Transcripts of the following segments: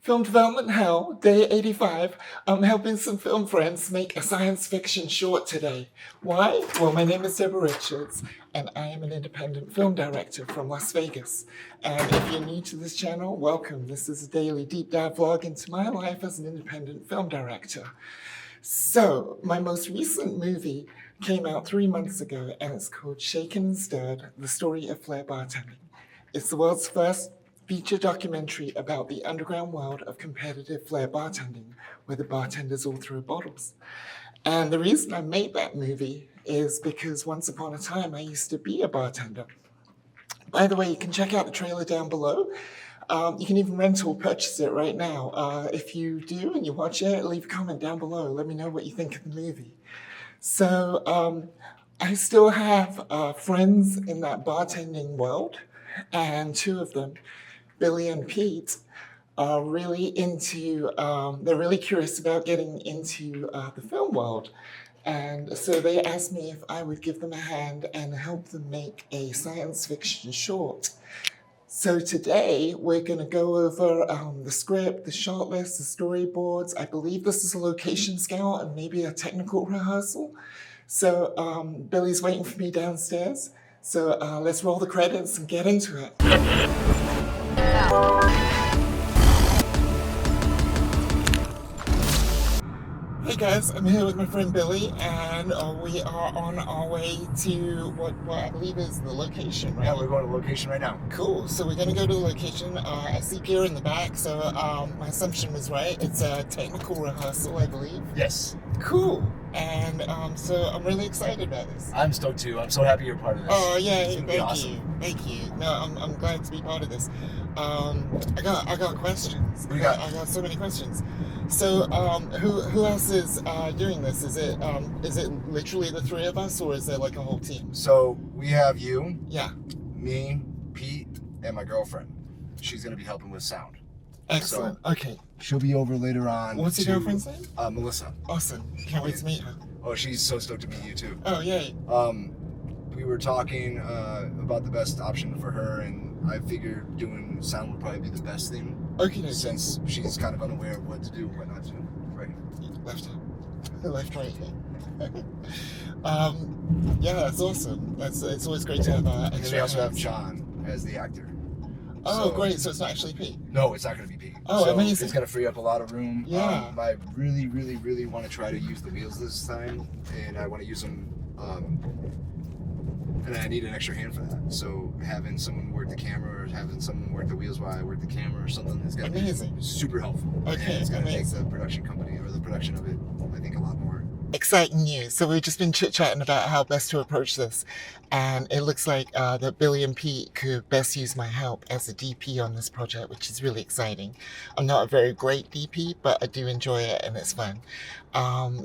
Film development hell, day 85. I'm helping some film friends make a science fiction short today. Why? Well, my name is Deborah Richards, and I am an independent film director from Las Vegas. And if you're new to this channel, welcome. This is a daily deep dive vlog into my life as an independent film director. So, my most recent movie came out 3 months ago, and it's called Shaken and Stirred, The Story of Flair Bartending. It's the world's first feature documentary about the underground world of competitive flair bartending, where the bartenders all throw bottles. And the reason I made that movie is because once upon a time I used to be a bartender. By the way, you can check out the trailer down below. You can even rent or purchase it right now. If you do and you watch it, leave a comment down below. Let me know what you think of the movie. So I still have friends in that bartending world, and two of them, Billy and Pete, are really into, they're really curious about getting into the film world. And so they asked me if I would give them a hand and help them make a science fiction short. So today we're going to go over the script, the shot list, the storyboards. I believe this is a location scout and maybe a technical rehearsal. So Billy's waiting for me downstairs. So let's roll the credits and get into it. Hey guys, I'm here with my friend Billy, and we are on our way to what I believe is the location, right? Yeah, we're going to location right now. Cool, so we're going to go to the location. I see Pierre in the back, so my assumption was right. It's a technical rehearsal, I believe. Yes. Cool, and so I'm really excited about this. I'm stoked too. I'm so happy you're part of this. Oh yeah, Thank you. No, I'm glad to be part of this. I got questions. What do you got? I got so many questions. So who else is doing this? Is it literally the three of us, or is there like a whole team? So we have you, Yeah. me, Pete, and my girlfriend. She's going to be helping with sound. Excellent. Okay. She'll be over later on. What's your girlfriend's name? Melissa. Awesome. Can't wait to meet her. Oh, she's so stoked to meet you too. Oh, yay. We were talking about the best option for her, and I figured doing sound would probably be the best thing. Okay. Since she's kind of unaware of what to do and what not to do. Right. Left, right. Yeah, that's awesome. It's always great to have And then we also have John as the actor. Oh, So- great. So it's not actually Pete. No, it's not going to be Pete. Oh, so amazing. It's going to free up a lot of room. Yeah. I really, really, really want to try to use the wheels this time, and I want to use them. And I need an extra hand for that. So having someone work the camera or having someone work the wheels while I work the camera or something is going to be Amazing. super helpful. Okay, And it's going to make amazing. the production company or the production of it, I think, a lot more. Exciting news. So we've just been chit-chatting about how best to approach this, and it looks like that Billy and Pete could best use my help as a DP on this project, which is really exciting. I'm not a very great DP, but I do enjoy it and it's fun.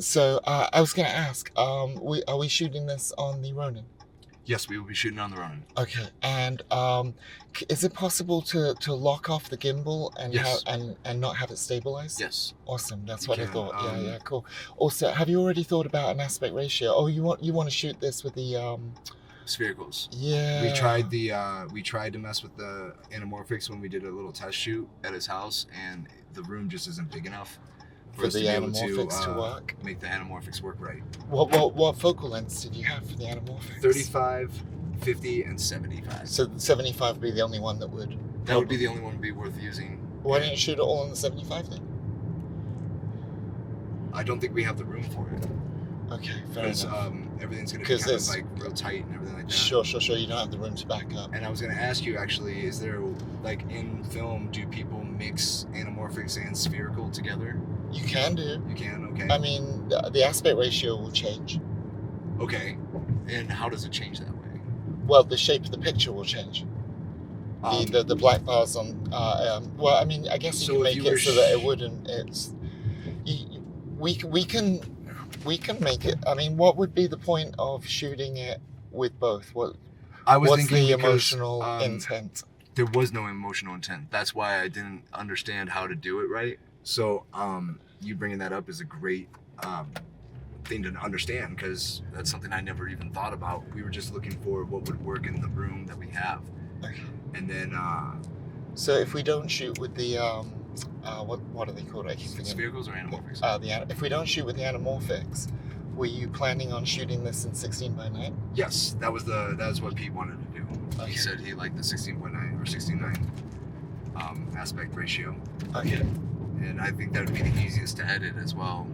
So I was going to ask, are we shooting this on the Ronin? Yes, we will be shooting on the Ronin. Okay, and is it possible to lock off the gimbal and Yes. and not have it stabilized? Yes. Awesome, that's You what I can, thought. Yeah, cool. Also, have you already thought about an aspect ratio? Oh, you want to shoot this with the Sphericals. Yeah. We tried to mess with the anamorphics when we did a little test shoot at his house, and the room just isn't big enough for us the to be able anamorphics to work. Make the anamorphics work right. What focal lengths did you have for the anamorphics? 35, 50, and 75. So 75 would be the only one that would. That would be the only one would be worth using. Why don't you shoot it all on the 75 then? I don't think we have the room for it. Okay, fair Because enough. everything's going to be kind of like real tight and everything like that. Sure. You don't have the room to back up. And I was going to ask you actually, is there, like in film, do people mix anamorphics and spherical together? You can do. You can, okay. I mean, the aspect ratio will change. Okay. And how does it change that way? Well, the shape of the picture will change. The black bars on. Well, I mean, I guess you So can if make you it were so that it wouldn't. We can make it. I mean, what would be the point of shooting it with both? What's the emotional intent? There was no emotional intent. That's why I didn't understand how to do it right. So you bringing that up is a great thing to understand, because that's something I never even thought about. We were just looking for what would work in the room that we have. Okay. And then So if we don't shoot with the what are they called? I keep forgetting. Sphericals or anamorphics? If we don't shoot with the anamorphics, were you planning on shooting this in 16:9? Yes, that was what Pete wanted to do. Okay. He said he liked the 16:9 or 16:9 aspect ratio. Okay. And I think that would be the easiest to edit as well.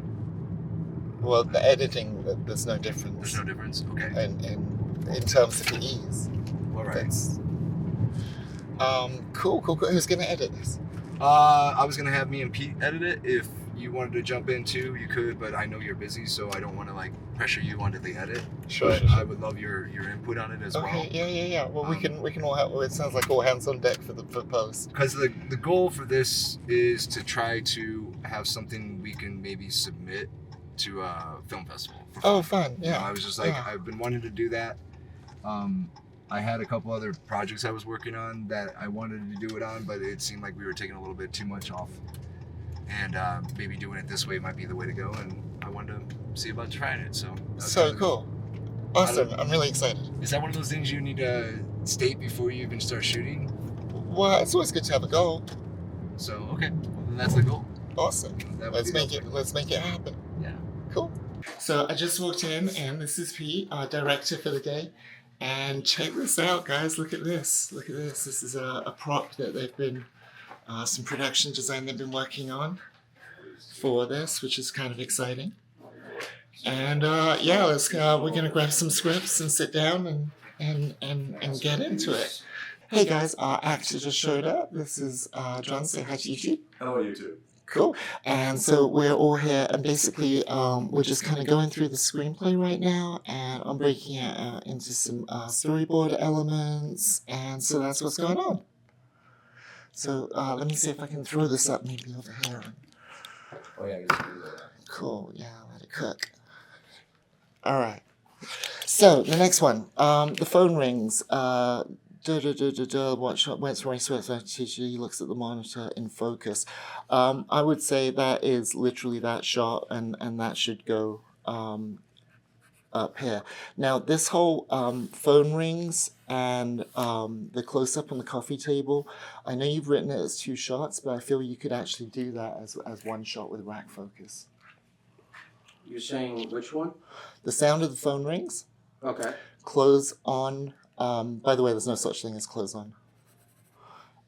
Well, the editing, there's no difference. There's no difference? Okay. In terms of the ease. All right. That's, cool. Who's going to edit this? I was going to have me and Pete edit it. If you wanted to jump in too, you could, but I know you're busy, so I don't want to like pressure you onto the edit. Sure. I would love your input on it as well. Okay, yeah. Well, we can all have, it sounds like all hands on deck for post. Because the goal for this is to try to have something we can maybe submit to a film festival. Oh, fun, yeah. You know, I was just like, I've been wanting to do that. I had a couple other projects I was working on that I wanted to do it on, but it seemed like we were taking a little bit too much off. And maybe doing it this way might be the way to go, and I wanted to see about trying it. So Cool. Awesome. I'm really excited. Is that one of those things you need to state before you even start shooting? Well, it's always good to have a goal. So, okay. Well, then that's the goal. Awesome. Let's make it happen. Yeah. Cool. So I just walked in, and this is Pete, our director for the day. And check this out, guys. Look at this. This is a prop that they've been, some production design they've been working on for this, which is kind of exciting. And we're gonna grab some scripts and sit down and get into it. Hey guys, our actor just showed up. This is John. Say hi to YouTube. Hello, YouTube. Cool. And so we're all here, and basically we're just kind of going through the screenplay right now, and I'm breaking it into some storyboard elements, and so that's what's going on. So let me see if I can throw this up maybe over here. Oh yeah, you can do that. Cool, yeah, let it cook. All right. So the next one, the phone rings. Watch when's teacher. He looks at the monitor in focus. I would say that is literally that shot, and that should go up here. Now this whole phone rings and the close up on the coffee table. I know you've written it as 2 shots, but I feel you could actually do that as 1 shot with rack focus. You're saying which one? The sound of the phone rings. Okay. Close on. By the way, there's no such thing as close on.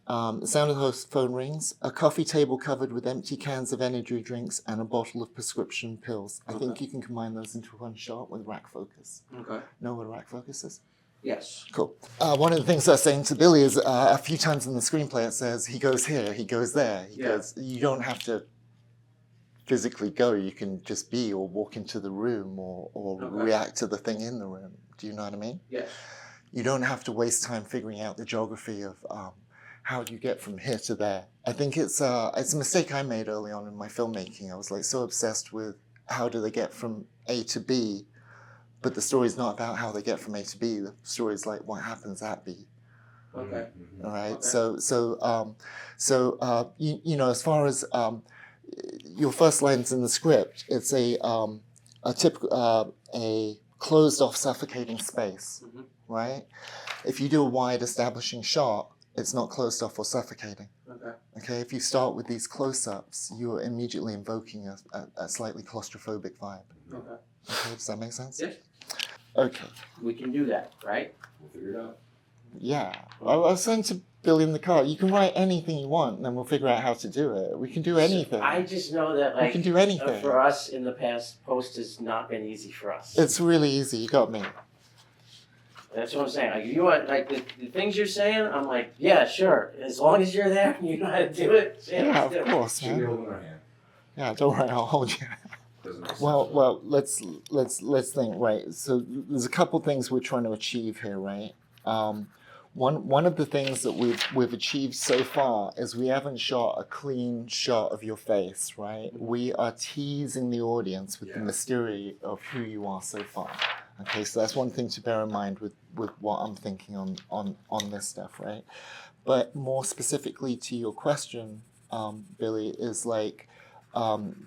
The sound of the phone rings. A coffee table covered with empty cans of energy drinks and a bottle of prescription pills. I think you can combine those into 1 shot with rack focus. Okay. Know what a rack focus is? Yes. Cool. One of the things I was saying to Billy is a few times in the screenplay it says he goes here, he goes there. He goes. You don't have to physically go. You can just be or walk into the room or react to the thing in the room. Do you know what I mean? Yes. You don't have to waste time figuring out the geography of how do you get from here to there. I think it's a mistake I made early on in my filmmaking. I was like so obsessed with how do they get from A to B, but the story's not about how they get from A to B. The story's like what happens at B. Okay. All right. Okay. So you know, as far as your first lines in the script, it's a typical a closed off suffocating space. Mm-hmm. Right? If you do a wide establishing shot, it's not closed off or suffocating. Okay. Okay, if you start with these close-ups, you're immediately invoking a slightly claustrophobic vibe. Okay. Okay, does that make sense? Yes. Okay. We can do that, right? We'll figure it out. Yeah. I was saying to Billy in the car, you can write anything you want, and then we'll figure out how to do it. We can do anything. I just know that, We can do anything. for us in the past, post has not been easy for us. It's really easy. You got me. That's what I'm saying. Like, you want, like, the things you're saying, I'm like, yeah, sure. As long as you're there and you know how to do it. Yeah, let's do of it. course, Should be man. holding our hand. Yeah, don't worry, I'll hold you. Doesn't make sense. Well, let's think. Right. So there's a couple things we're trying to achieve here, right? One of the things that we've achieved so far is we haven't shot a clean shot of your face, right? We are teasing the audience with the mystery of who you are so far. Okay, so that's one thing to bear in mind with what I'm thinking on this stuff, right? But more specifically to your question, Billy, is like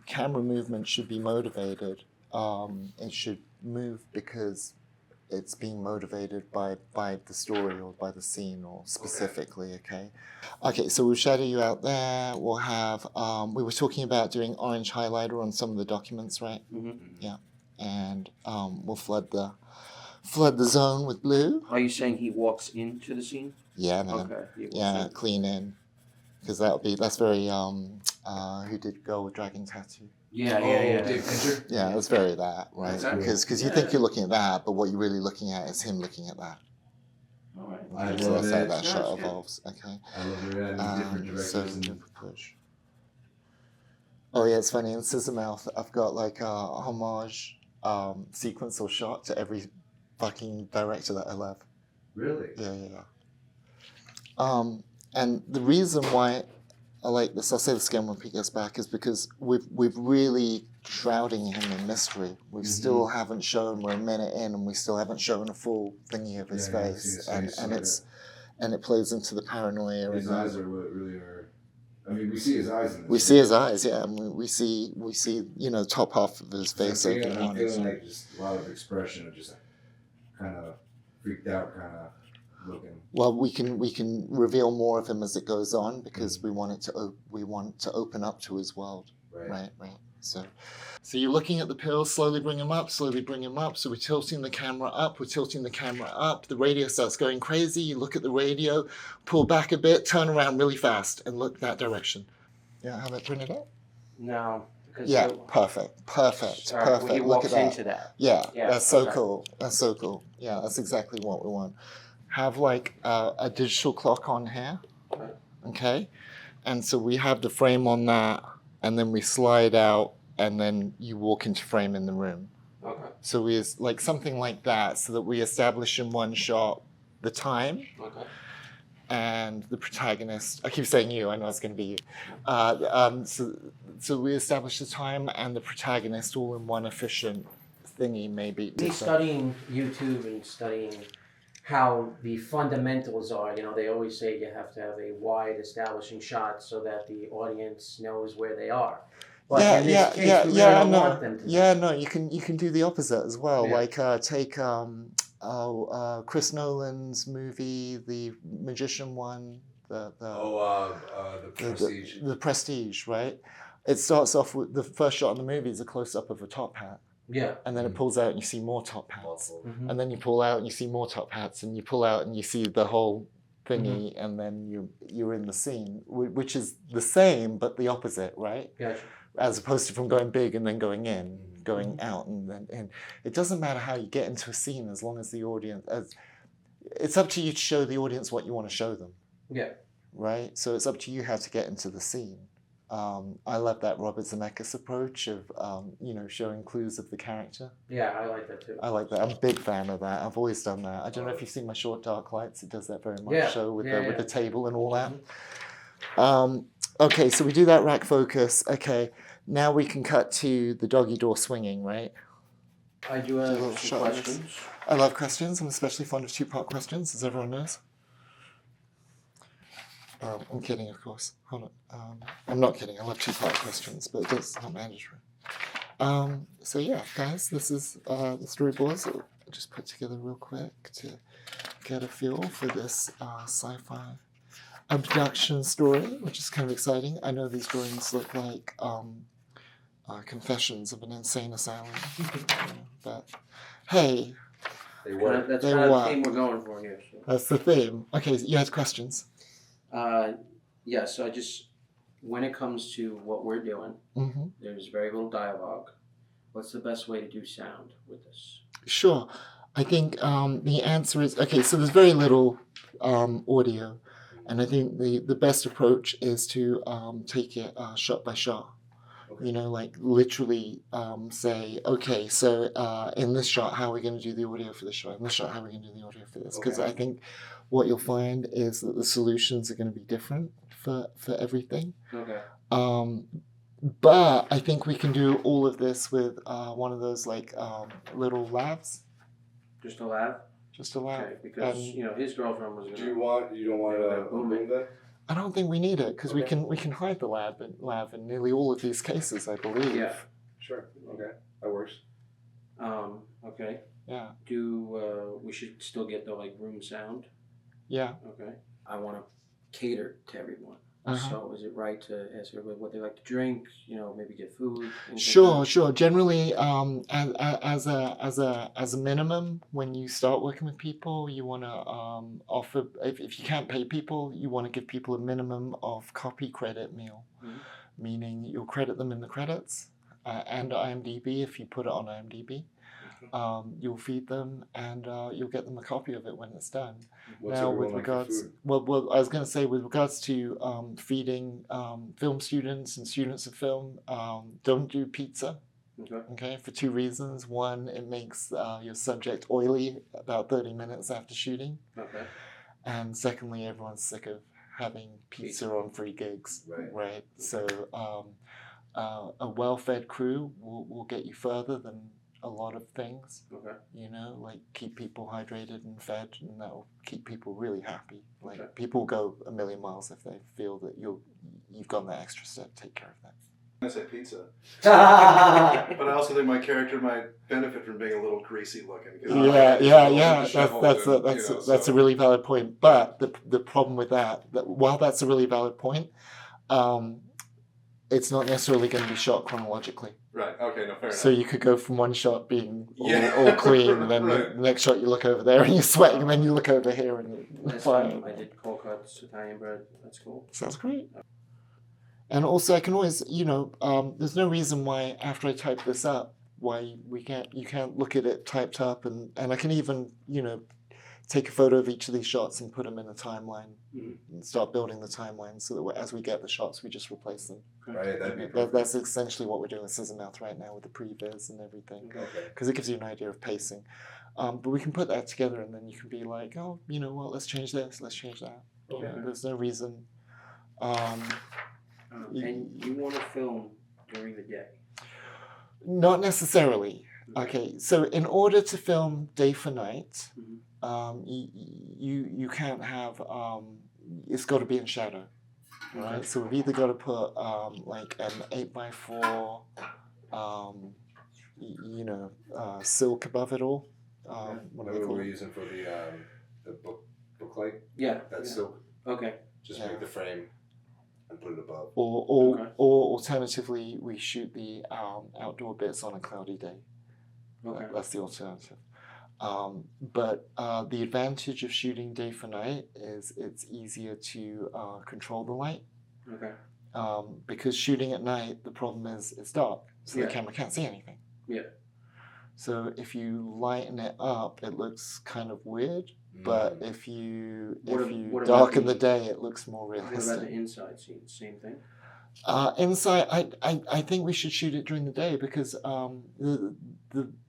camera movement should be motivated. It should move because it's being motivated by the story or by the scene or specifically, okay? Okay, so we'll shadow you out there. We'll have, we were talking about doing orange highlighter on some of the documents, right? Mm-hmm. Yeah. And we'll flood the zone with blue. Are you saying he walks into the scene? Yeah, man. Okay. He walks Yeah, in. clean in. Because that's very, who did Girl with Dragon Tattoo? Yeah. Dave Fincher? Yeah, that's very that, right? That's cool. Because you think you're looking at that, but what you're really looking at is him looking at that. All right. I Okay, so love that's how it. that shot That's good. evolves. Okay. I love it. Different directors. So push. Oh yeah, it's funny. In Scissor Mouth, I've got like a homage sequence or shot to every fucking director that I love. Really? Yeah. And the reason why I like this, I'll say this again when Pete gets back, is because we've really shrouding him in mystery. We still haven't shown. We're a minute in, and we still haven't shown a full thingy of his face, and it plays into the paranoia. His eyes are what really are. I mean, we see his eyes in this. We see his eyes, yeah, and we see top half of his face. I'm feeling like just a lot of expression of just kind of freaked out, kind of looking. Well, we can reveal more of him as it goes on because we want to open up to his world. Right. So you're looking at the pills, slowly bring him up. So we're tilting the camera up. The radio starts going crazy. You look at the radio, pull back a bit, turn around really fast, and look that direction. Yeah, have it printed up? No. Yeah, perfect. When he walks look at into that. Yeah, that's so okay. cool. That's so cool. Yeah, that's exactly what we want. Have like a digital clock on here, okay? And so we have the frame on that, and then we slide out, and then you walk into frame in the room. Okay. So we like something like that, so that we establish in one shot the time and the protagonist. I keep saying you. I know it's going to be you. So we establish the time and the protagonist all in one efficient thingy, maybe. Me studying YouTube and studying how the fundamentals are, they always say you have to have a wide establishing shot so that the audience knows where they are. But in this case, we really don't want them to. Yeah, no, you can do the opposite as well. Yeah. Like take Chris Nolan's movie, the Magician one, the Prestige. The Prestige, right? It starts off with the first shot in the movie is a close up of a top hat. Yeah. And then it pulls out and you see more top hats. Mm-hmm. And then you pull out and you see more top hats, and you pull out and you see the whole thingy, and then you're in the scene, which is the same but the opposite, right? Gotcha. As opposed to from going big and then going in, going out, and then in. It doesn't matter how you get into a scene as long as the audience. It's up to you to show the audience what you want to show them. Yeah. Right. So it's up to you how to get into the scene. I love that Robert Zemeckis approach of showing clues of the character. Yeah, I like that too. I like that. I'm a big fan of that. I've always done that. I don't know if you've seen my short dark lights. It does that very much. Yeah. So with the table and all that. Okay, so we do that rack focus. Okay, now we can cut to the doggy door swinging, right? I do have some questions. I love questions. I'm especially fond of two-part questions, as everyone knows. I'm kidding, of course. Hold on. I'm not kidding. I love two-part questions, but it's not mandatory. So yeah, guys, this is the storyboards that I just put together real quick to get a feel for this sci-fi abduction story, which is kind of exciting. I know these drawings look like confessions of an insane asylum, but hey, That's kind of the theme we're going for here. So. That's the theme. Okay, you had questions? Yeah, so when it comes to what we're doing, there's very little dialogue. What's the best way to do sound with this? Sure. I think the answer is, okay, so there's very little audio. And I think the best approach is to take it shot by shot. Okay. Like literally say, okay, so in this shot, how are we going to do the audio for this shot? In this shot, how are we going to do the audio for this? Because I think what you'll find is that the solutions are going to be different for everything. Okay. But I think we can do all of this with one of those like little lavs. Just a lav? Just a lav. Okay, because his girlfriend was going to... You don't want a boom that? I don't think we need it because we can hide the lav in nearly all of these cases, I believe. Yeah. Sure. Okay. That works. Okay. Yeah. We should still get the like room sound? Yeah. Okay. I want to cater to everyone. Uh-huh. So is it right to ask everybody what they like to drink? Maybe get food. Things Sure, like sure. Generally, as a minimum, when you start working with people, you want to offer. If you can't pay people, you want to give people a minimum of copy credit meal, meaning you'll credit them in the credits and IMDb if you put it on IMDb. You'll feed them and you'll get them a copy of it when it's done. What's Now, everyone with like for regards, food? well, I was going to say, with regards to feeding film students and students of film, don't do pizza. Okay, for two reasons. One, it makes your subject oily about 30 minutes after shooting. Okay. And secondly, everyone's sick of having pizza on free gigs. Right. So a well-fed crew will get you further than a lot of things. Okay. Like keep people hydrated and fed, and that'll keep people really happy. Like people go a million miles if they feel that you've gone that extra step to take care of them. I say pizza, but I also think my character might benefit from being a little greasy looking. Yeah. That's a really valid point. But the problem with that while that's a really valid point, it's not necessarily going to be shot chronologically. Right. Okay. No, fair enough. So you could go from one shot being all clean, and then the next shot you look over there and you're sweating, and then you look over here and you're fine. I did cold cuts, Italian bread. That's cool. Sounds great. And also, I can always, there's no reason why after I type this up, why you can't look at it typed up, and I can even, take a photo of each of these shots and put them in a timeline and start building the timeline so that as we get the shots, we just replace them. Right, that'd be That's essentially what we're doing with Scissor Mouth right now with the previs and everything, because it gives you an idea of pacing. But we can put that together, and then you can be like, oh, you know what, let's change this, let's change that. There's no reason. And you want to film during the day? Not necessarily. Okay, so in order to film day for night, you can't have it's got to be in shadow, right? So we've either got to put like an 8x4 silk above it all. What are we using for the book light? Yeah, that's silk. Okay. Just make the frame and put it above. Or alternatively, we shoot the outdoor bits on a cloudy day. Okay. That's the alternative. But the advantage of shooting day for night is it's easier to control the light. Okay. Because shooting at night, the problem is it's dark, so the camera can't see anything. Yeah. So if you lighten it up, it looks kind of weird. But if you darken the day, it looks more realistic. What about the inside scene? Same thing. Inside, I think we should shoot it during the day because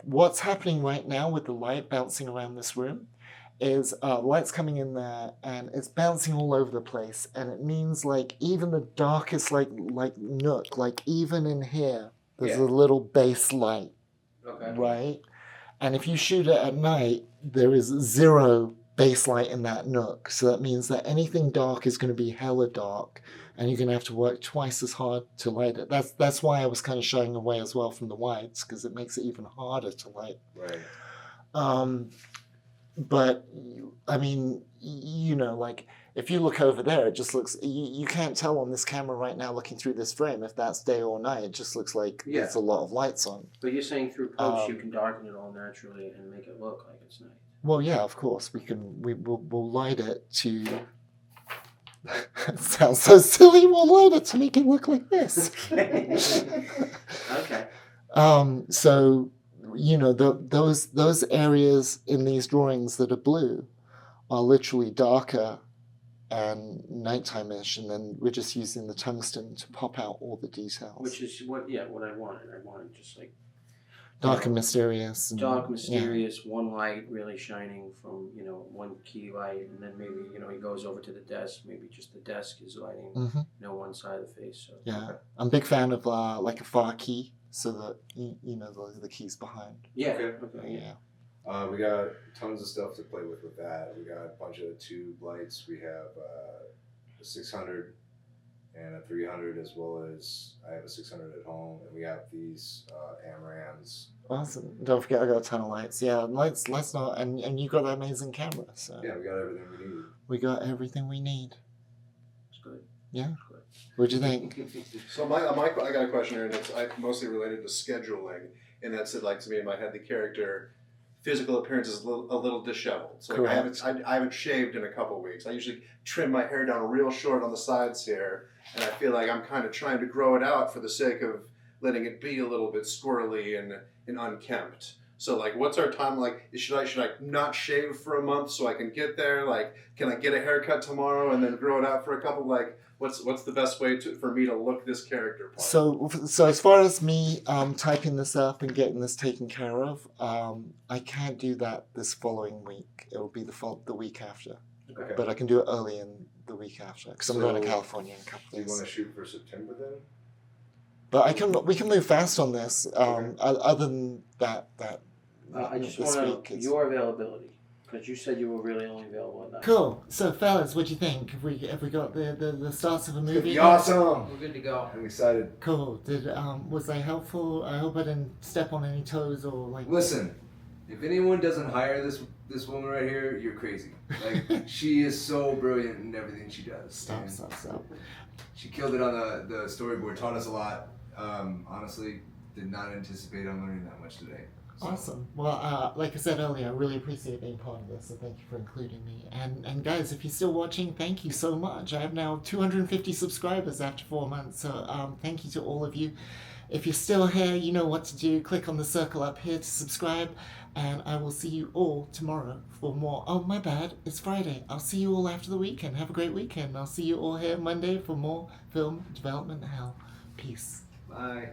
what's happening right now with the light bouncing around this room is light's coming in there and it's bouncing all over the place, and it means like even the darkest like nook, like even in here, there's a little base light, right? And if you shoot it at night, there is zero base light in that nook, so that means that anything dark is going to be hella dark. And you're going to have to work twice as hard to light it. That's why I was kind of shying away as well from the whites, because it makes it even harder to light. Right. But, I mean, like, if you look over there, it just looks, you can't tell on this camera right now looking through this frame if that's day or night. It just looks like there's a lot of lights on. But you're saying through post you can darken it all naturally and make it look like it's night. Well, yeah, of course. We'll light it to... It sounds so silly. We'll light it to make it look like this. Okay. So, those areas in these drawings that are blue are literally darker and nighttime-ish, and then we're just using the tungsten to pop out all the details. Which is what I wanted. I wanted just like dark and mysterious. Dark, mysterious, one light really shining from, one key light, and then maybe, he goes over to the desk, maybe just the desk is lighting, one side of the face. So. Yeah, I'm a big fan of like a far key, so that, the keys behind. Yeah. Okay. Yeah. We got tons of stuff to play with that. We got a bunch of tube lights. We have a 600 and a 300, as well as I have a 600 at home, and we have these Amrams. Awesome. Don't forget I got a ton of lights. Yeah, lights not, and you got that amazing camera. So Yeah, we got everything we need. we got everything we need. It's good. Yeah. What'd you think? So I got a question here, and it's mostly related to scheduling, and that's it. Like to me in my head, the character physical appearance is a little disheveled. So like I haven't shaved in a couple weeks. I usually trim my hair down real short on the sides here, and I feel like I'm kind of trying to grow it out for the sake of letting it be a little bit squirrely and unkempt. So like, what's our time? Like, should I not shave for a month so I can get there? Like, can I get a haircut tomorrow and then grow it out for a couple? Like, what's the best way for me to look this character part? So as far as me typing this up and getting this taken care of, I can't do that this following week. It will be the week after. Okay. But I can do it early in the week after because I'm going to California in a couple Do you days. want to shoot for September then? But we can move fast on this. Other than that I just this want week to is- your availability, because you said you were really only available at night. Cool. So fellas, what do you think? Have we got the starts of a It's gonna movie? be awesome. We're good to go. I'm excited. Cool. Did was I helpful? I hope I didn't step on any toes or like. Listen, if anyone doesn't hire this woman right here, you're crazy. Like, she is so brilliant in everything she does. Stop. And she killed it on the storyboard, taught us a lot. Honestly, did not anticipate on learning that much today. So. Awesome. Well, like I said earlier, I really appreciate being part of this, so thank you for including me. And guys, if you're still watching, thank you so much. I have now 250 subscribers after 4 months, so thank you to all of you. If you're still here, you know what to do. Click on the circle up here to subscribe, and I will see you all tomorrow for more. Oh, my bad, it's Friday. I'll see you all after the weekend. Have a great weekend. I'll see you all here Monday for more film development hell. Peace. Bye.